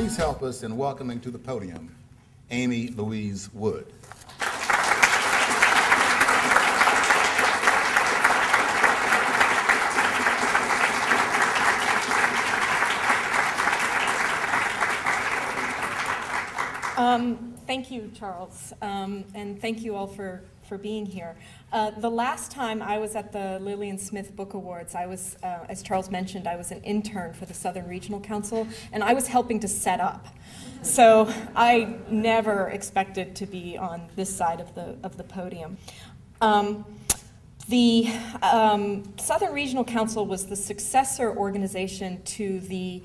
please help us in welcoming to the podium Amy Louise Wood. Thank you, Charles, and thank you all for being here. The last time I was at the Lillian Smith Book Awards, I was, as Charles mentioned, I was an intern for the Southern Regional Council, and I was helping to set up. So I never expected to be on this side of the podium. The Southern Regional Council was the successor organization to the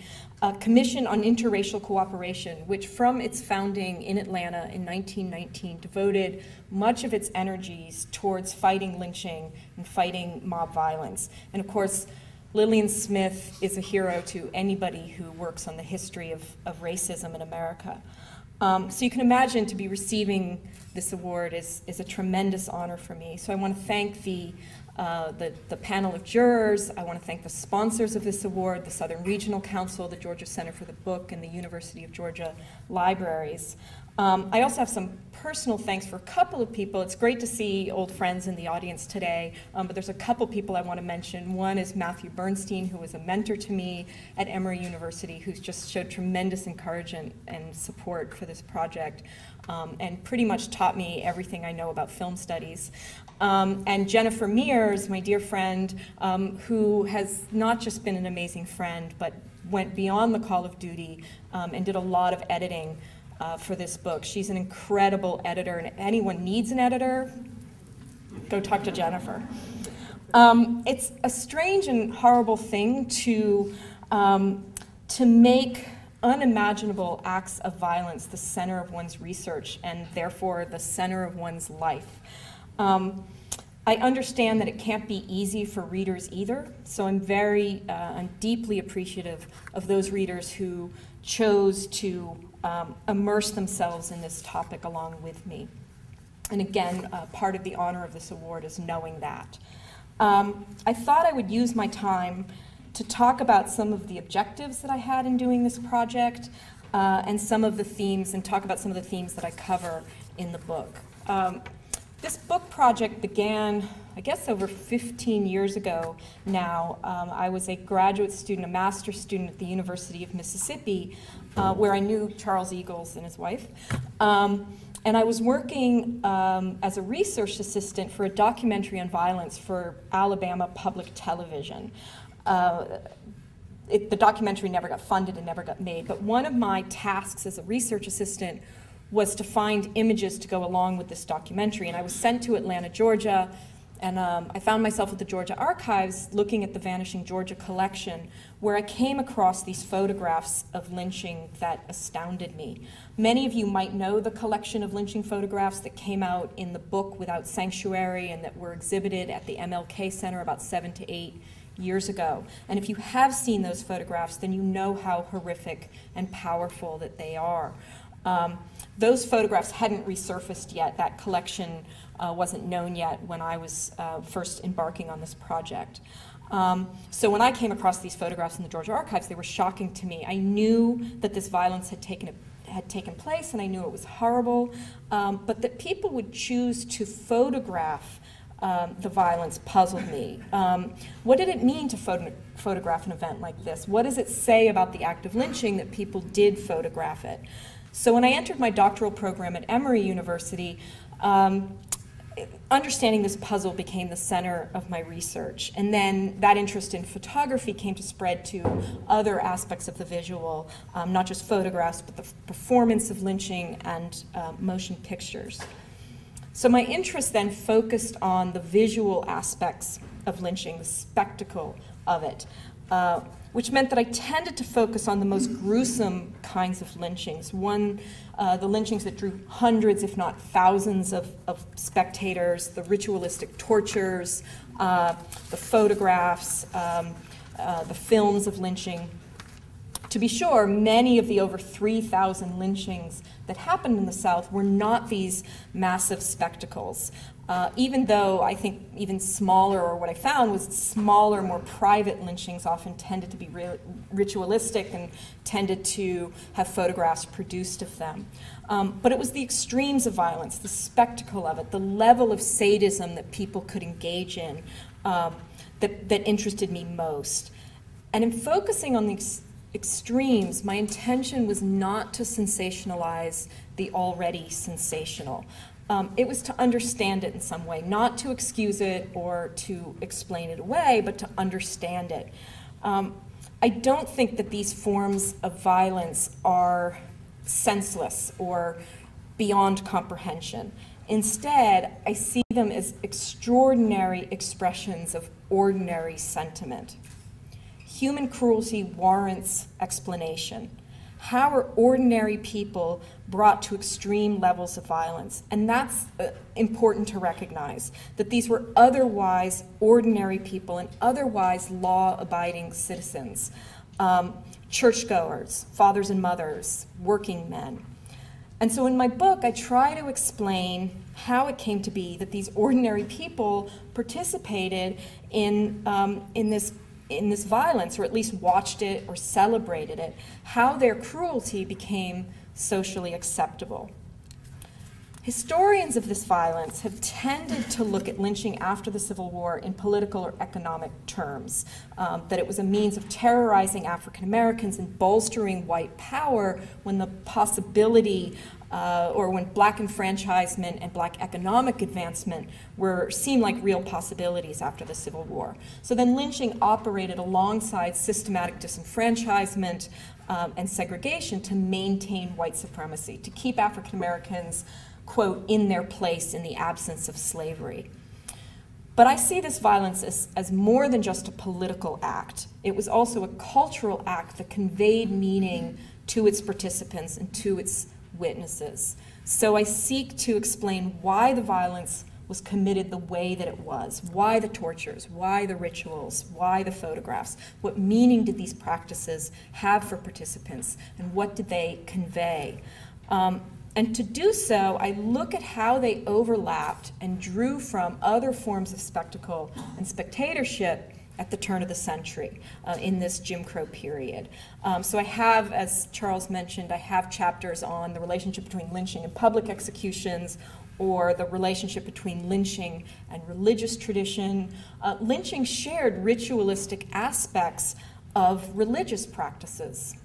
Commission on Interracial Cooperation, which from its founding in Atlanta in 1919 devoted much of its energies towards fighting lynching and fighting mob violence. And of course, Lillian Smith is a hero to anybody who works on the history of racism in America. So you can imagine to be receiving this award is a tremendous honor for me. So I want to thank the panel of jurors. I want to thank the sponsors of this award, the Southern Regional Council, the Georgia Center for the Book, and the University of Georgia Libraries. I also have some personal thanks for a couple of people. It's great to see old friends in the audience today, but there's a couple people I want to mention. One is Matthew Bernstein, who was a mentor to me at Emory University, who's just showed tremendous encouragement and support for this project, and pretty much taught me everything I know about film studies. And Jennifer Mears, my dear friend, who has not just been an amazing friend, but went beyond the call of duty and did a lot of editing for this book. She's an incredible editor, and if anyone needs an editor, go talk to Jennifer. It's a strange and horrible thing to make unimaginable acts of violence the center of one's research and therefore the center of one's life. I understand that it can't be easy for readers either, so I'm deeply appreciative of those readers who chose to immerse themselves in this topic along with me. And again, part of the honor of this award is knowing that. I thought I would use my time to talk about some of the objectives that I had in doing this project and some of the themes, and talk about some of the themes that I cover in the book. This book project began, I guess, over 15 years ago now. I was a graduate student, a master's student at the University of Mississippi, where I knew Charles Eagles and his wife. And I was working as a research assistant for a documentary on violence for Alabama Public Television. The documentary never got funded and never got made, but one of my tasks as a research assistant was to find images to go along with this documentary. And I was sent to Atlanta, Georgia, and I found myself at the Georgia Archives looking at the Vanishing Georgia collection, where I came across these photographs of lynching that astounded me. Many of you might know the collection of lynching photographs that came out in the book Without Sanctuary and that were exhibited at the MLK Center about 7 to 8 years ago. And if you have seen those photographs, then you know how horrific and powerful that they are. Those photographs hadn't resurfaced yet. That collection wasn't known yet when I was first embarking on this project. So when I came across these photographs in the Georgia Archives, they were shocking to me. I knew that this violence had taken place, and I knew it was horrible, but that people would choose to photograph the violence puzzled me. What did it mean to photograph an event like this? What does it say about the act of lynching that people did photograph it? So when I entered my doctoral program at Emory University, understanding this puzzle became the center of my research. And then that interest in photography came to spread to other aspects of the visual, not just photographs, but the performance of lynching and motion pictures. So my interest then focused on the visual aspects of lynching, the spectacle of it, which meant that I tended to focus on the most gruesome kinds of lynchings. The lynchings that drew hundreds, if not thousands, of spectators, the ritualistic tortures, the photographs, the films of lynching, To be sure, many of the over 3,000 lynchings that happened in the South were not these massive spectacles. Even though I think even smaller, or what I found was smaller, more private lynchings often tended to be ritualistic and tended to have photographs produced of them. But it was the extremes of violence, the spectacle of it, the level of sadism that people could engage in that interested me most. And in focusing on the extremes, my intention was not to sensationalize the already sensational. It was to understand it in some way, not to excuse it or to explain it away, but to understand it. I don't think that these forms of violence are senseless or beyond comprehension. Instead, I see them as extraordinary expressions of ordinary sentiment. Human cruelty warrants explanation. How are ordinary people brought to extreme levels of violence? And that's important to recognize, that these were otherwise ordinary people and otherwise law-abiding citizens, churchgoers, fathers and mothers, working men. And so in my book, I try to explain how it came to be that these ordinary people participated in this violence, or at least watched it or celebrated it, how their cruelty became socially acceptable. Historians of this violence have tended to look at lynching after the Civil War in political or economic terms, that it was a means of terrorizing African Americans and bolstering white power when the possibility or when black enfranchisement and black economic advancement seemed like real possibilities after the Civil War. So then lynching operated alongside systematic disenfranchisement and segregation to maintain white supremacy, to keep African Americans, quote, in their place in the absence of slavery. But I see this violence as more than just a political act. It was also a cultural act that conveyed meaning to its participants and to its witnesses. So I seek to explain why the violence was committed the way that it was, why the tortures, why the rituals, why the photographs, what meaning did these practices have for participants, and what did they convey? And to do so, I look at how they overlapped and drew from other forms of spectacle and spectatorship at the turn of the century in this Jim Crow period. So I have, as Charles mentioned, I have chapters on the relationship between lynching and public executions, or the relationship between lynching and religious tradition. Lynching shared ritualistic aspects of religious practices.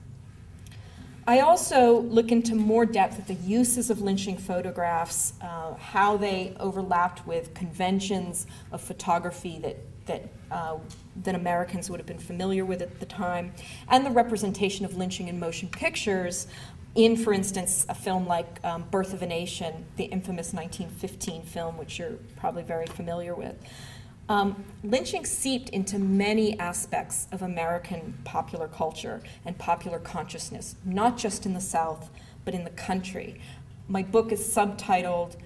I also look into more depth at the uses of lynching photographs, how they overlapped with conventions of photography that Americans would have been familiar with at the time, and the representation of lynching in motion pictures in, for instance, a film like Birth of a Nation, the infamous 1915 film, which you're probably very familiar with. Lynching seeped into many aspects of American popular culture and popular consciousness, not just in the South, but in the country. My book is subtitled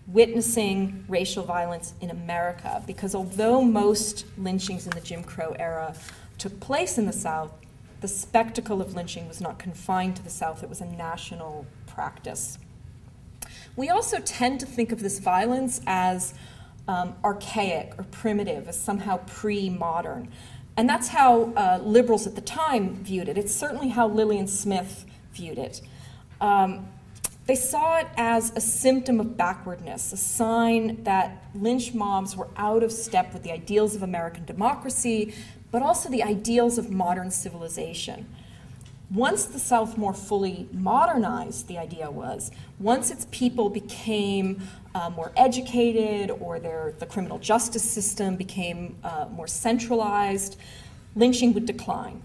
Witnessing Racial Violence in America, because although most lynchings in the Jim Crow era took place in the South, the spectacle of lynching was not confined to the South. It was a national practice. We also tend to think of this violence as archaic or primitive, as somehow pre-modern. And that's how liberals at the time viewed it. It's certainly how Lillian Smith viewed it. They saw it as a symptom of backwardness, a sign that lynch mobs were out of step with the ideals of American democracy, but also the ideals of modern civilization. Once the South more fully modernized, the idea was, once its people became more educated, or the criminal justice system became more centralized, lynching would decline.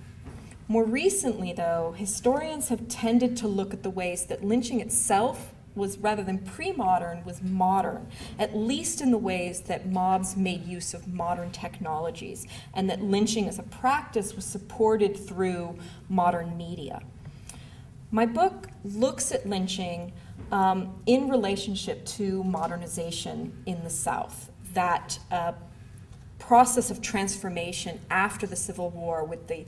More recently, though, historians have tended to look at the ways that lynching itself was, rather than pre-modern, was modern, at least in the ways that mobs made use of modern technologies, and that lynching as a practice was supported through modern media. My book looks at lynching in relationship to modernization in the South, that process of transformation after the Civil War, with the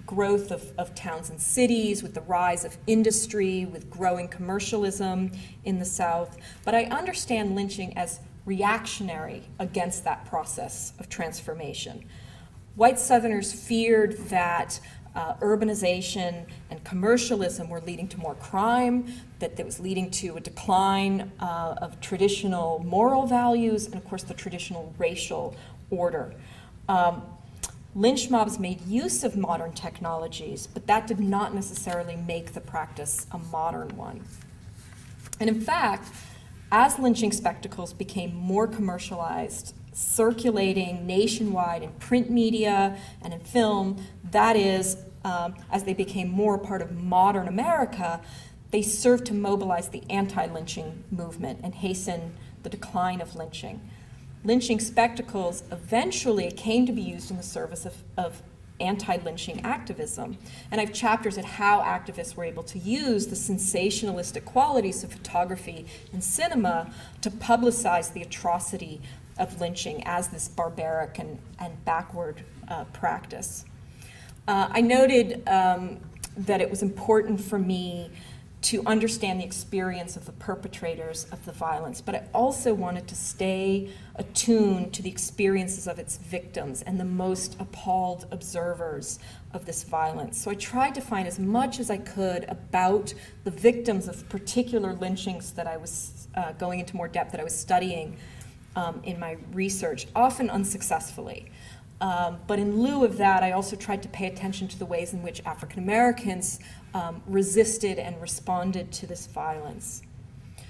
growth of towns and cities, with the rise of industry, with growing commercialism in the South. But I understand lynching as reactionary against that process of transformation. White Southerners feared that urbanization and commercialism were leading to more crime, that it was leading to a decline of traditional moral values, and of course the traditional racial order. Lynch mobs made use of modern technologies, but that did not necessarily make the practice a modern one. And in fact, as lynching spectacles became more commercialized, circulating nationwide in print media and in film, that is, as they became more a part of modern America, they served to mobilize the anti-lynching movement and hasten the decline of lynching. Lynching spectacles eventually came to be used in the service of anti-lynching activism. And I have chapters at how activists were able to use the sensationalistic qualities of photography and cinema to publicize the atrocity of lynching as this barbaric and backward practice. I noted that it was important for me to understand the experience of the perpetrators of the violence, but I also wanted to stay attuned to the experiences of its victims and the most appalled observers of this violence. So I tried to find as much as I could about the victims of particular lynchings that I was going into more depth, that I was studying in my research, often unsuccessfully. But in lieu of that, I also tried to pay attention to the ways in which African Americans resisted and responded to this violence.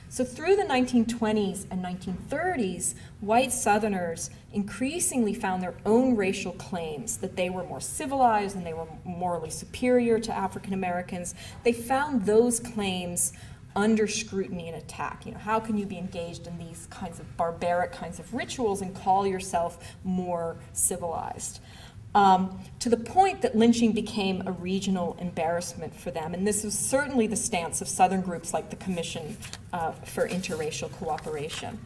So through the 1920s and 1930s, white Southerners increasingly found their own racial claims, that they were more civilized and they were morally superior to African Americans. They found those claims under scrutiny and attack. You know, how can you be engaged in these kinds of barbaric kinds of rituals and call yourself more civilized? To the point that lynching became a regional embarrassment for them, and this was certainly the stance of Southern groups like the Commission for Interracial Cooperation.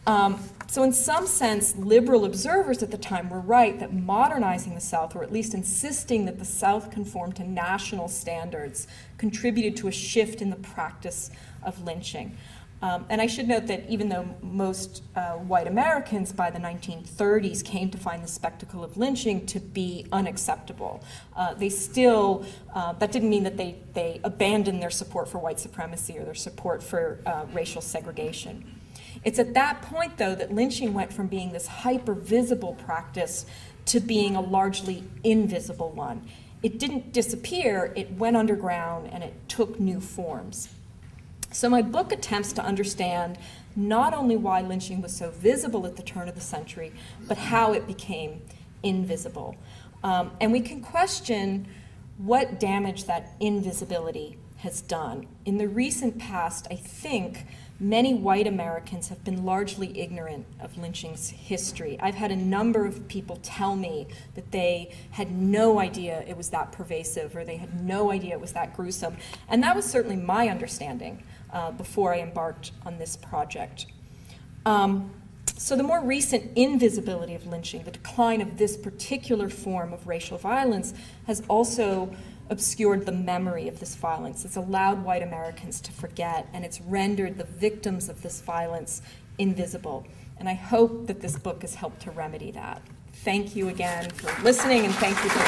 So in some sense, liberal observers at the time were right that modernizing the South, or at least insisting that the South conform to national standards, contributed to a shift in the practice of lynching. And I should note that even though most white Americans by the 1930s came to find the spectacle of lynching to be unacceptable, they still, that didn't mean that they abandoned their support for white supremacy or their support for racial segregation. It's at that point, though, that lynching went from being this hyper-visible practice to being a largely invisible one. It didn't disappear, it went underground, and it took new forms. So my book attempts to understand not only why lynching was so visible at the turn of the century, but how it became invisible. And we can question what damage that invisibility has done. In the recent past, I think many white Americans have been largely ignorant of lynching's history. I've had a number of people tell me that they had no idea it was that pervasive, or they had no idea it was that gruesome. And that was certainly my understanding before I embarked on this project. So the more recent invisibility of lynching, the decline of this particular form of racial violence, has also obscured the memory of this violence. It's allowed white Americans to forget, and it's rendered the victims of this violence invisible. And I hope that this book has helped to remedy that. Thank you again for listening, and thank you for